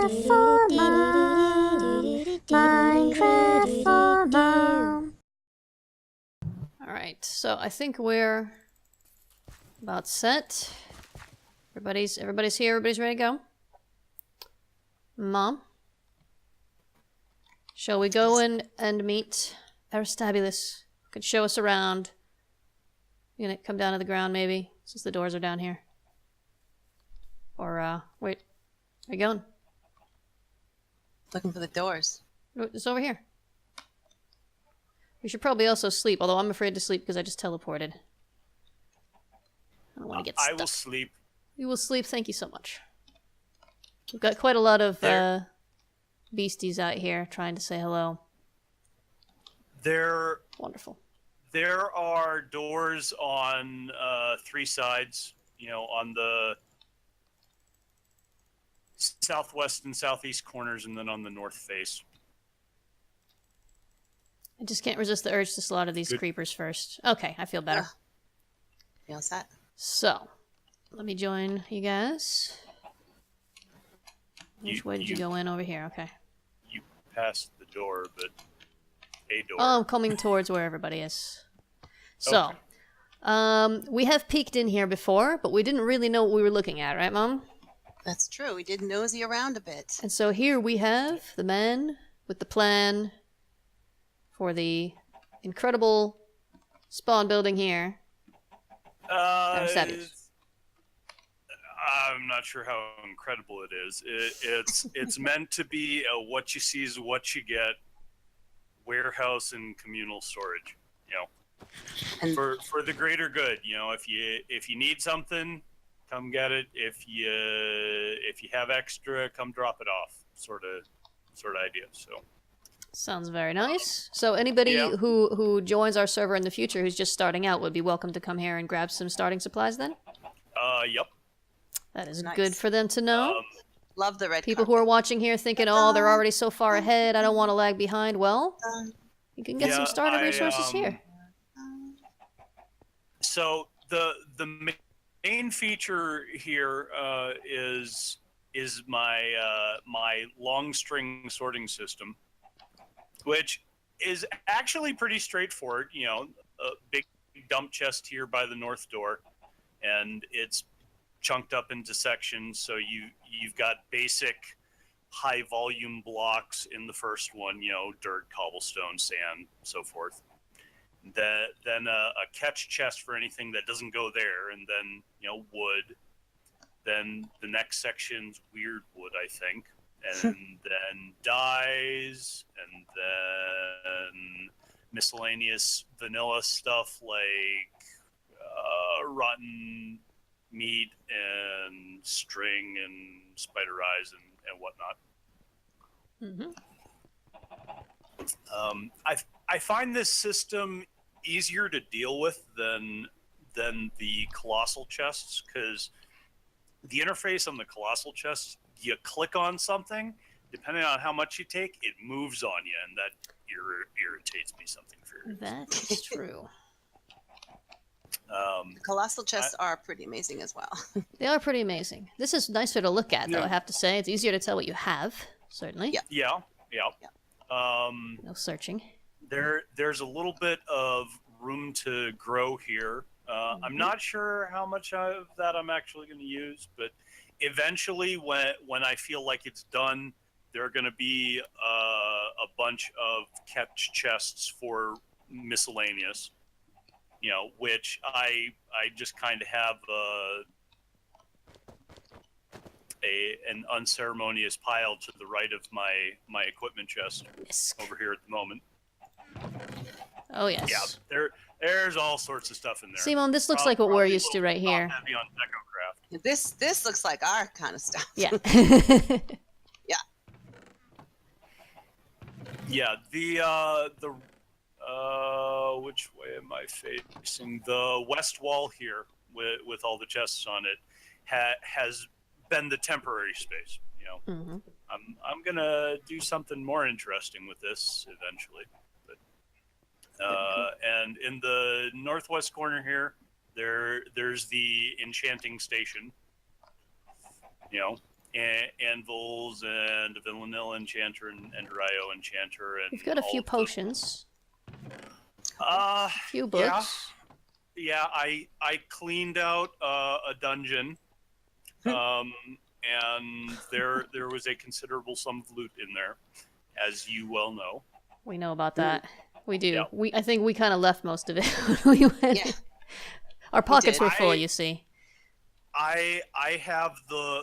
Minecraft for Mom. Minecraft for Mom. Alright, so I think we're about set. Everybody's here, everybody's ready to go? Mom? Shall we go in and meet Aristabulus? Could show us around. You gonna come down to the ground maybe, since the doors are down here? Or, wait. Where you going? Looking for the doors. Oh, it's over here. We should probably also sleep, although I'm afraid to sleep because I just teleported. I don't want to get stuck. I will sleep. You will sleep, thank you so much. We've got quite a lot of beasties out here trying to say hello. Wonderful. There are doors on 3 sides, you know, on the southwest and southeast corners, and then on the north face. I just can't resist the urge to slaughter these creepers first. Okay, I feel better. You all set? So, let me join you guys. Which way did you go in over here? Okay. You passed the door, but a door. Oh, I'm coming towards where everybody is. So, okay. We have peeked in here before, but we didn't really know what we were looking at, right, Mom? That's true. We did nosy around a bit. And so here we have the man with the plan for the incredible spawn building here. I'm not sure how incredible it is. It's meant to be a what you see is what you get warehouse and communal storage. You know, and for the greater good. You know, if you need something, come get it. If you have extra, come drop it off. Sort of idea. So. Sounds very nice. So anybody who joins our server in the future who's just starting out would be welcome to come here and grab some starting supplies then? Yep. That is good for them to know. Love the red People who are watching here thinking, oh, they're already so far ahead, I don't want to lag behind. Well, you can get some starter resources here. So the main feature here is my long string sorting system, which is actually pretty straightforward. You know, a big dump chest here by the north door, and it's chunked up into sections. So you've got basic high volume blocks in the first one. You know, dirt, cobblestone, sand, so forth. Then a catch chest for anything that doesn't go there, and then wood. Then the next section's weird wood, I think. And then dyes, and then miscellaneous vanilla stuff like rotten meat and string and spider eyes and whatnot. I find this system easier to deal with than the colossal chests, because the interface on the colossal chests, you click on something, depending on how much you take, it moves on you, and that irritates me something furious. That is true. The colossal chests are pretty amazing as well. They are pretty amazing. This is nicer to look at, though, I have to say. It's easier to tell what you have, certainly. Yeah. No searching. There's a little bit of room to grow here. I'm not sure how much of that I'm actually going to use, but eventually, when I feel like it's done, there are going to be a bunch of catch chests for miscellaneous, which I just kind of have an unceremonious pile to the right of my equipment chest over here at the moment. Oh yes. Yeah, there's all sorts of stuff in there. Simon, this looks like what we're used to right here. Heavy on DecoCraft. This looks like our kind of stuff. Yeah. Yeah. The which way am I facing? The west wall here with all the chests on it has been the temporary space. I'm gonna do something more interesting with this eventually. And in the northwest corner here, there's the Enchanting Station. anvils and a vanilla enchanter and Rio enchanter. And We've got a all few of the- potions, a few books. Yeah, I cleaned out a dungeon, and there was a considerable sum of loot in there, as you well know. We know about that. We do. Yeah. I think we kind of left most of it when we went. Yeah. Our pockets did. were full, you see. I have the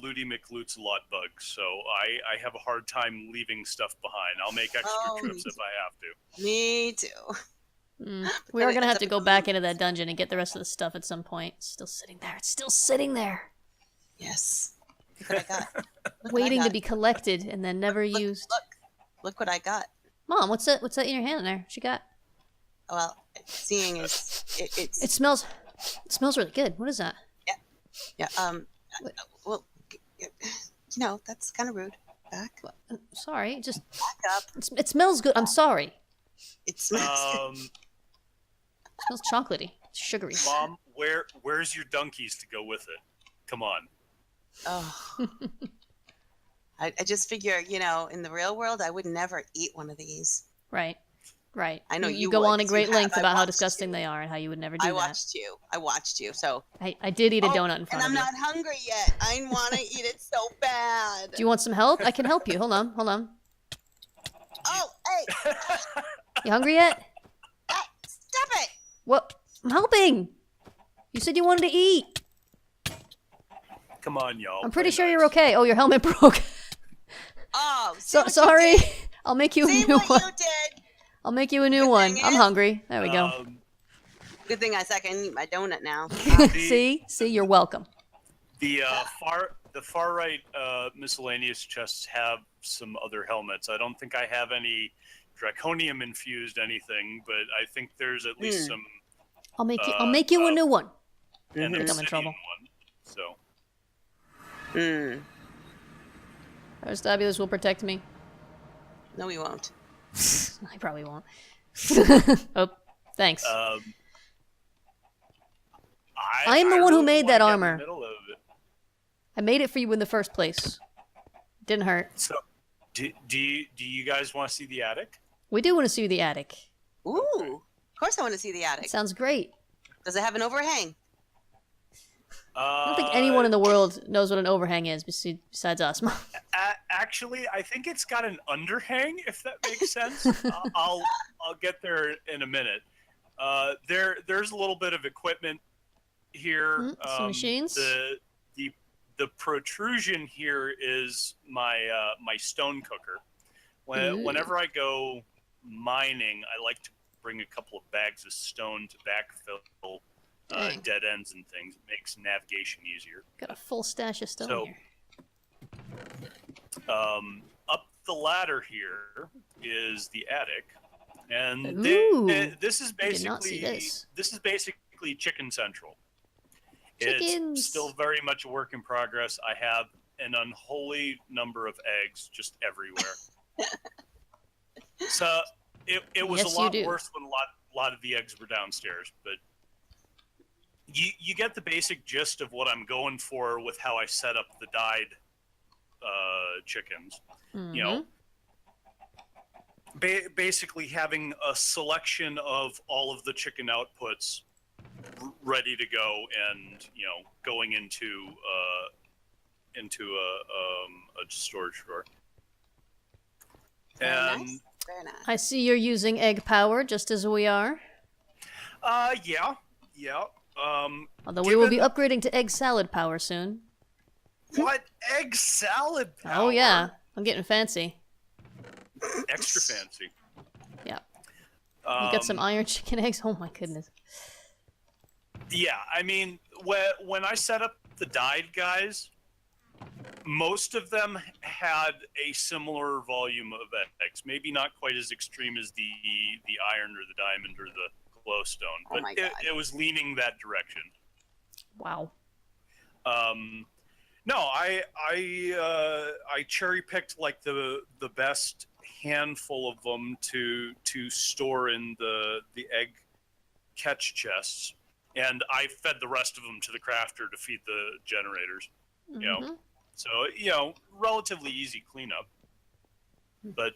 Looty McLoots-a-lot bug, so I have a hard time leaving stuff behind. I'll make extra Oh, trips me if I have to. Me too. We are it gonna have ends to up go in back the into that dungeon and get the rest of the stuff at some point. It's still sitting there. It's still sitting there, Yes. Look what I got. Look what I waiting to got. be collected and then never Look, used. Look what I got. Mom, what's that? What's that in your hand there? What you got? Well, seeing is it's It smells. It smells really good. What is that? yeah. Well, that's kind of rude. Back Sorry, just up. it smells good. I'm sorry. It smells. It smells chocolatey, sugary. Mom, where's your donkeys to go with it? Come on. Oh. I just figure, in the real world, I would never eat one of these. Right. I know you you go would, on a 'cause great you have. length I about how watched disgusting you. they are and how you would never do I that. watched you. So I did eat a donut in front and of I'm you. not hungry yet. I want to eat it so bad. Do you want some help? I can help you. Hold on. Oh, hey, You hungry yet? stop it! What? I'm helping. You said you wanted to eat. Come on, y'all. I'm pretty play sure nice. you're okay. Oh, your helmet broke. Oh, see So what you sorry. did. I'll make you a See new what one. you did. I'll make you a new Good one. thing I'm is- hungry. There we go. Good thing I can eat my donut now. See, you're welcome. The far right miscellaneous chests have some other helmets. I don't think I have any draconium infused anything, but I think there's at least some I'll make you a new one. an I'm in obsidian trouble. one. So Aristabulus will protect me. No, we won't. I probably won't. Oh, thanks. I am the one who made that wanna get in the armor. middle of it. I made it for you in the first place. Didn't hurt. So, do you guys want to see the attic? We do want to see the attic. Ooh, of course I want to see the attic. Sounds great. Does it have an overhang? I don't think anyone in the world knows what an overhang is besides us. Actually, I think it's got an underhang, if that makes sense. I'll get there in a minute. There's a little bit of equipment here. Some machines. The protrusion here is my stone cooker. Whenever I go mining, I like to bring a couple of bags of stone to backfill dead ends and things. It makes navigation easier. Got a full stash of stone So, here. Up the ladder here is the attic, and Ooh, this is I did not see basically this. Chicken Central. Chickens. It's still very much a work in progress. I have an unholy number of eggs just everywhere. So it was Yes, a you lot do. worse when a lot of the eggs were downstairs, but you get the basic gist of what I'm going for with how I set up the dyed chickens. You know, basically having a selection of all of the chicken outputs ready to go, and going into a storage drawer. Very And nice. Very nice. I see you're using egg power just as we are. yeah. Although we will be upgrading to egg salad power soon. What? Egg salad power? Oh yeah, I'm getting fancy. Extra fancy. Yeah. You got some iron chicken eggs? Oh my goodness. Yeah, I mean, when I set up the dyed guys, most of them had a similar volume of eggs. Maybe not quite as extreme as the iron or the diamond or the glowstone, Oh but my God. it was leaning that direction. Wow. No, I cherry picked like the best handful of them to store in the egg catch chests, and I fed the rest of them to the crafter to feed the generators. You know, So, relatively easy cleanup. But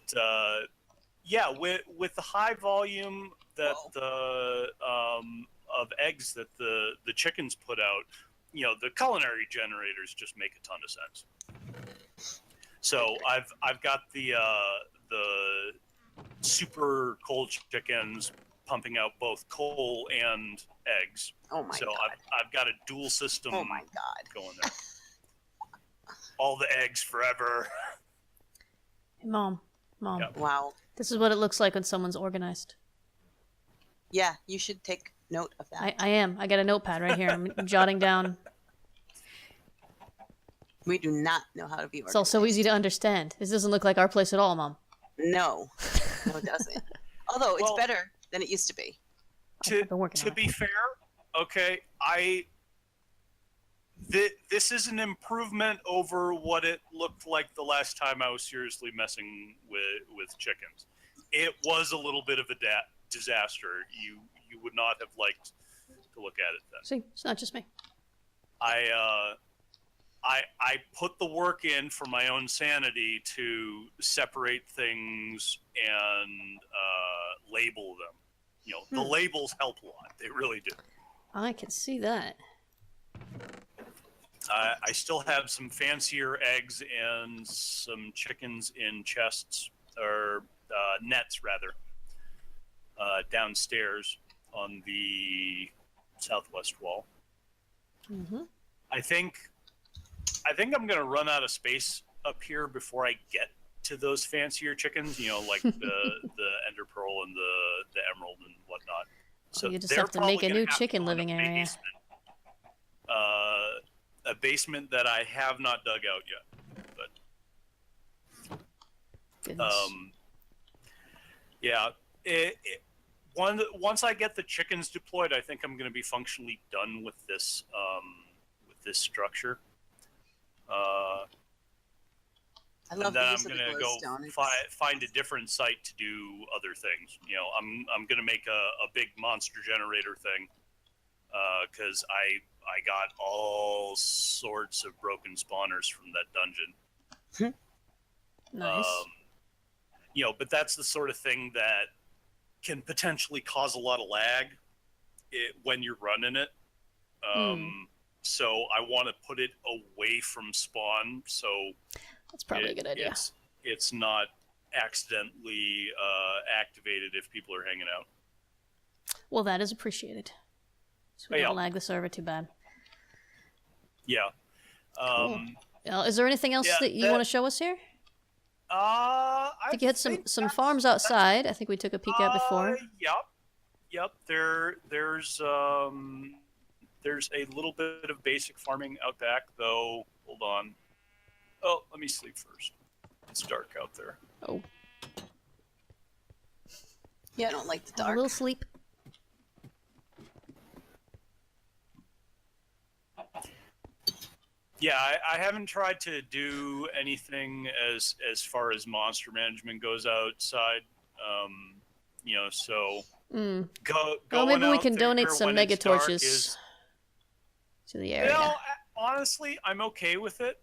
yeah, with the high volume that of eggs that the chickens put out, the culinary generators just make a ton of sense. So I've got the super cold chickens pumping out both coal and eggs. Oh my so God. I've got a dual system. Oh my God. Going there. All the eggs forever. Mom. Yep. Wow. This is what it looks like when someone's organized. Yeah, you should take note of that. I am. I got a notepad right here. I'm jotting down. We do not know how to be organized. It's all so easy to understand. This doesn't look like our place at all, Mom. No, it doesn't. Although it's better than it used to be. To be fair, okay, this is an improvement over what it looked like the last time I was seriously messing with chickens. It was a little bit of a disaster. You would not have liked to look at it then. See, it's not just me. I put the work in for my own sanity to separate things and label them. The labels help a lot. They really do. I can see that. I still have some fancier eggs and some chickens in chests, or nets rather, downstairs on the southwest wall. Mm-hmm. I think I'm gonna run out of space up here before I get to those fancier chickens. Like the ender pearl and the emerald and whatnot. So you just have to make a new chicken living area. A basement that I have not dug out yet. But Goodness. yeah, once I get the chickens deployed, I think I'm going to be functionally done with this structure. I love and then the I'm use of going the to go glowstone. find a different site to do other things. I'm going to make a big monster generator thing because I got all sorts of broken spawners from that dungeon. Nice. But that's the sort of thing that can potentially cause a lot of lag when you're running it. So I want to put it away from spawn, so that's probably a good idea. It's not accidentally activated if people are hanging out. Well, that is appreciated. So we don't lag the server too bad. Yeah. Cool. Is there anything else that you want to show us here? I think you had some farms outside. I think we took a peek at before. Yep. There's a little bit of basic farming out back, though. Hold on. Oh, let me sleep first. It's dark out there. Oh. Yeah, I don't like the dark. A little sleep. Yeah, I haven't tried to do anything as far as monster management goes outside. So well, maybe we can donate some mega torches to the area. Honestly, I'm okay with it.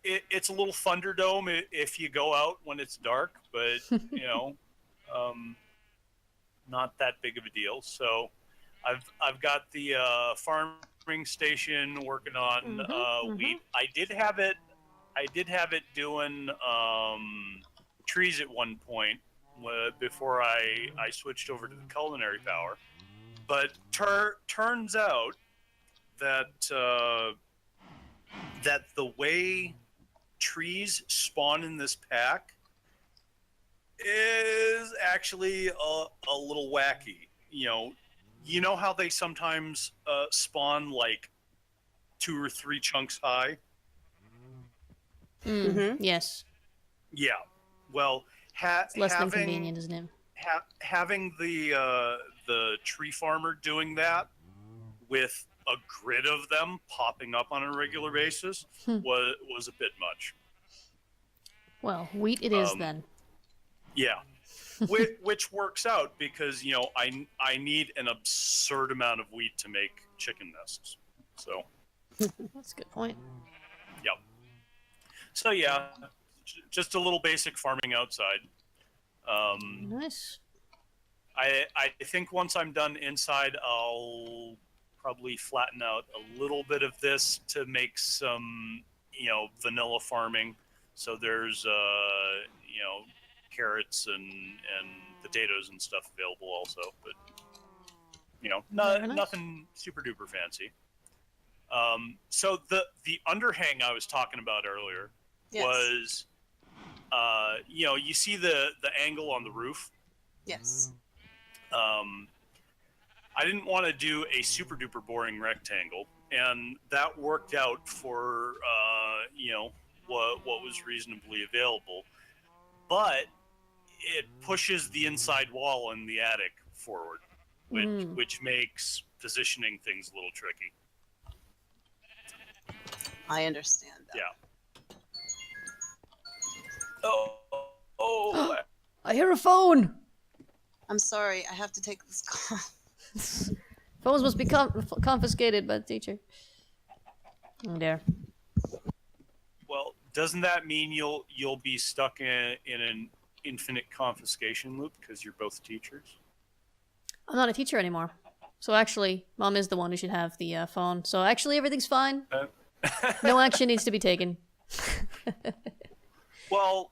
It's a little Thunderdome if you go out when it's dark, but not that big of a deal. So I've got the farming station working on wheat. I did have it doing trees at one point before I switched over to the culinary power. But turns out that that the way trees spawn in this pack is actually a little wacky. You know how they sometimes spawn like 2 or 3 chunks high? Yes. Yeah. Well, it's less than convenient, isn't it? Having the tree farmer doing that with a grid of them popping up on a regular basis was a bit much. Well, wheat it is then. Yeah. Which works out because I need an absurd amount of wheat to make chicken nests. So, That's a good point. yep. So yeah, just a little basic farming outside. Nice. I think once I'm done inside, I'll probably flatten out a little bit of this to make some, vanilla farming. So there's, carrots and potatoes and stuff available also, but Very nice. nothing super duper fancy. So the underhang I was talking about earlier Yes. was, you see the angle on the roof. Yes. I didn't want to do a super duper boring rectangle, and that worked out for what was reasonably available, but it pushes the inside wall in the attic forward, which makes positioning things a little tricky. I understand that. Yeah. Oh. I hear a phone. I'm sorry, I have to take this call. Phones must be confiscated by the teacher. Oh dear. Well, doesn't that mean you'll be stuck in an infinite confiscation loop because you're both teachers? I'm not a teacher anymore. So actually, Mom is the one who should have the phone. So actually, everything's fine. No action needs to be taken. Well,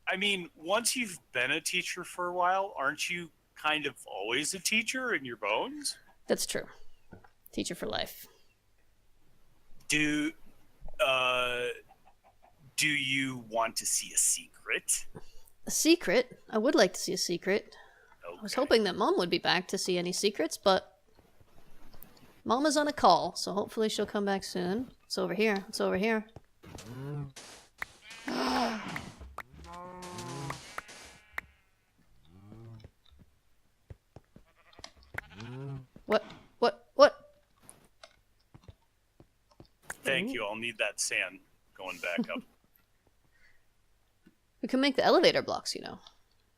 I mean, once you've been a teacher for a while, aren't you kind of always a teacher in your bones? That's true. Teacher for life. Do you want to see a secret? A secret? I would like to see a secret. Okay. I was hoping that Mom would be back to see any secrets, but Mom is on a call, so hopefully she'll come back soon. It's over here. It's over here. What? Thank you. I'll need that sand going back up. We can make the elevator blocks,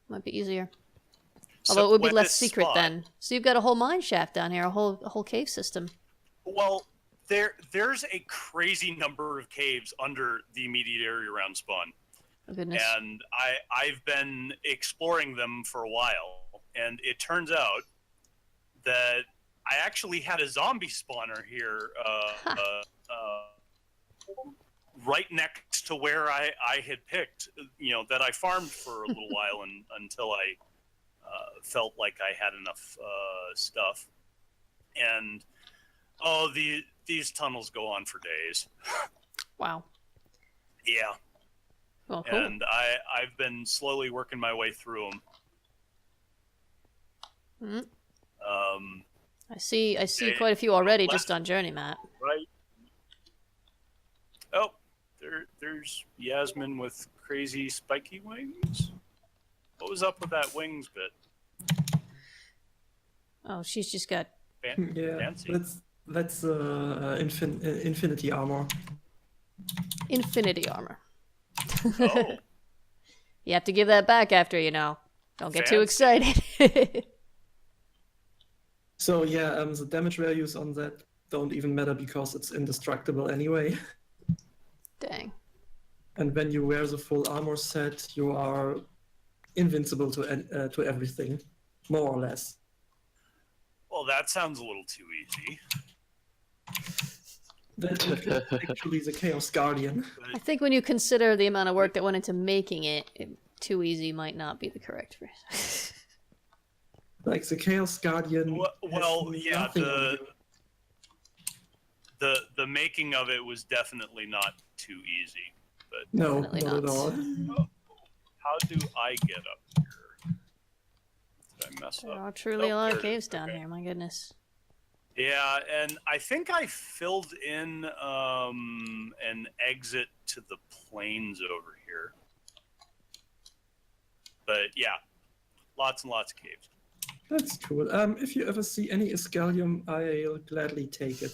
Might be easier. So Although it would be with less this secret spot- then. So you've got a whole mine shaft down here, a whole cave system. Well, there's a crazy number of caves under the immediate area around spawn. Oh goodness. And I've been exploring them for a while, and it turns out that I actually had a zombie spawner here right next to where I had picked, that I farmed for a little while until I felt like I had enough stuff. And these tunnels go on for days. Wow. Yeah. Well, cool. And I've been slowly working my way through them. I see quite a few already left. just on Journey Mat. Right. Oh, there's Yasmin with crazy spiky wings. What was up with that wings bit? Oh, she's just got... Yeah, Fancy. that's infinity armor. infinity armor. Oh, You have to give that back after, Don't get too Fancy. excited. So yeah, the damage values on that don't even matter because it's indestructible anyway. Dang. And when you wear the full armor set, you are invincible to everything, more or less. well, that sounds a little too easy. That's actually the Chaos Guardian. I think when you consider the amount of work that went into making it, too easy might not be the correct phrase. Like the Chaos Guardian. Well, has yeah, nothing on you. the making of it was definitely not too easy. But No, Definitely not at not. all. how do I get up here? Did I mess There up? are truly Oh, a lot there of it is. caves down Okay. here, my goodness. Yeah, and I think I filled in an exit to the plains over here. But yeah, lots and lots of caves. That's cool. If you ever see any Iscalium, I'll gladly take it.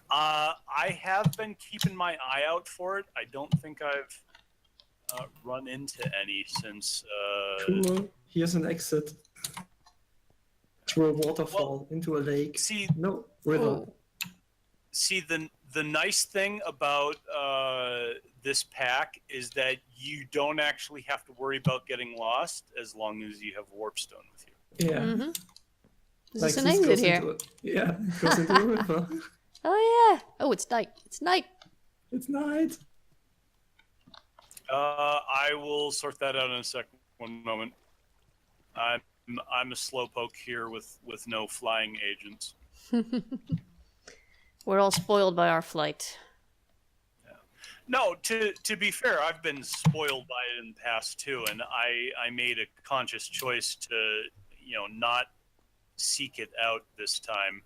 I have been keeping my eye out for it. I don't think I've run into any since. Cool. Here's an exit. through a waterfall into a lake. See, No, river. Oh. see the nice thing about this pack is that you don't actually have to worry about getting lost as long as you have Warpstone with you. Yeah. Mm-hmm. Is Like this an this exit goes here? into it goes into a river. Oh yeah. Oh, it's night. It's night. It's night. I will sort that out in a second. One moment. I'm a slowpoke here with no flying agents. We're all spoiled by our flight. No, to be fair, I've been spoiled by it in the past too, and I made a conscious choice to not seek it out this time.